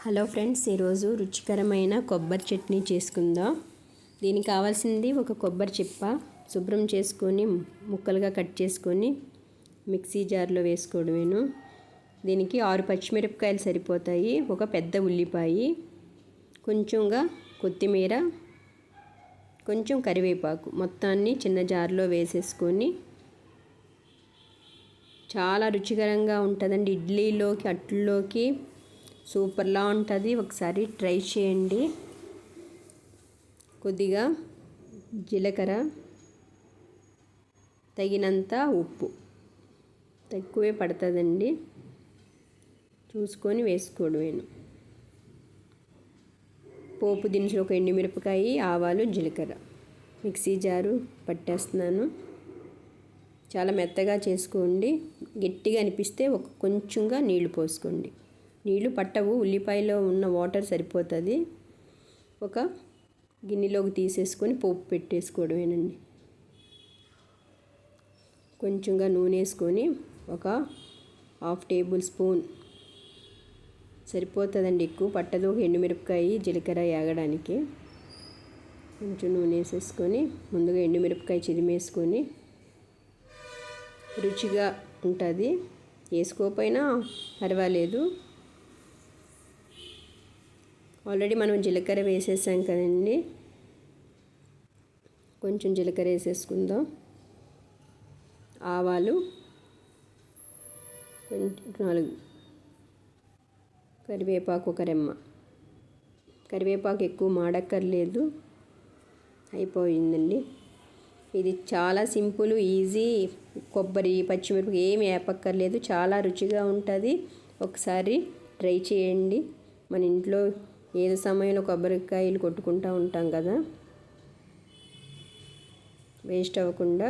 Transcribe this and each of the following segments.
Hello friends, ఈరోజు రుచికరమైన కొబ్బరి చట్నీ చేసుకుందాం. దీనికి కావాల్సింది ఒక కొబ్బరి చిప్ప శుభ్రం చేసుకొని ముక్కలుగా కట్ చేసుకొని మిక్సీ జార్లో వేసుకోవడమేను. దీనికి 6 పచ్చిమిరపకాయలు సరిపోతాయి, ఒక పెద్ద ఉల్లిపాయ, కొంచెంగా కొత్తిమీర, కొంచెం కరివేపాకు మొత్తాన్ని చిన్న జార్లో వేసేసుకొని చాలా రుచికరంగా ఉంటుందండి. ఇడ్లీలోకి అట్లలోకి సూపర్లా ఉంటుంది. ఒకసారి ట్రై చేయండి. కొద్దిగా జీలకర్ర, తగినంత ఉప్పు, తక్కువే పడుతుందండి, చూసుకొని వేసుకోవడమేను. పోపు దినుసులు ఒక ఎండుమిరపకాయ, ఆవాలు, జీలకర్ర మిక్సీ జారు పట్టేస్తున్నాను. చాలా మెత్తగా చేసుకోండి. గట్టిగా అనిపిస్తే కొంచెంగా నీళ్లు పోసుకోండి. నీళ్లు పట్టవు, ఉల్లిపాయలో ఉన్న వాటర్ సరిపోతుంది. ఒక గిన్నెలోకి తీసేసుకొని పోపు పెట్టేసుకోవడమేనండి. కొంచెంగా నూనె వేసుకొని ఒక 1/2 టేబుల్ స్పూన్ సరిపోతుందండి, ఎక్కువ పట్టదు. ఒక ఎండుమిరపకాయ, జీలకర్ర వేగడానికి కొంచెం నూనె వేసేసుకొని ముందుగా ఎండుమిరపకాయ చిదిమేసుకొని రుచిగా ఉంటుంది. వేసుకోకపోయినా పర్వాలేదు. ఆల్రెడీ మనం జీలకర్ర వేసేసాం కదండి, కొంచెం జీలకర్ర వేసేసుకుందాం. ఆవాలు 4, కరివేపాకు ఒక రెమ్మ. కరివేపాకు ఎక్కువ మాడక్కర్లేదు, అయిపోయిందండి. ఇది చాలా సింపుల్, ఈజీ. కొబ్బరి, పచ్చిమిరపకాయ ఏమి వేపక్కర్లేదు, చాలా రుచిగా ఉంటుంది. ఒకసారి ట్రై చేయండి. మన ఇంట్లో ఏదో సమయంలో కొబ్బరికాయలు కొట్టుకుంటూ ఉంటాం కదా, వేస్ట్ అవ్వకుండా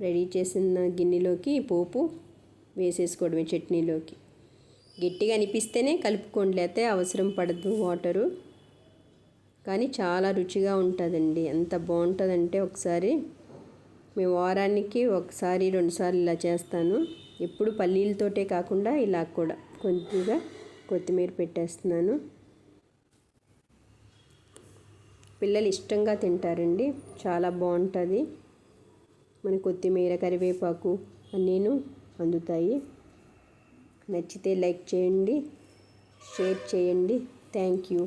రెడీ చేసిన గిన్నెలోకి పోపు వేసేసుకోవడమే. చట్నీలోకి గట్టిగా అనిపిస్తేనే కలుపుకోండి, లేకపోతే అవసరం పడదు వాటరు. కానీ చాలా రుచిగా ఉంటుందండి. ఎంత బాగుంటుందంటే ఒకసారి మేము వారానికి 1-2 సార్లు ఇలా చేస్తాను. ఎప్పుడు పల్లీలతోటే కాకుండా ఇలా కూడా కొద్దిగా కొత్తిమీర పెట్టేస్తున్నాను. పిల్లలు ఇష్టంగా తింటారండి, చాలా బాగుంటుంది. మన కొత్తిమీర, కరివేపాకు అన్నీను అందుతాయి. నచ్చితే లైక్ చేయండి, షేర్ చేయండి. Thank you.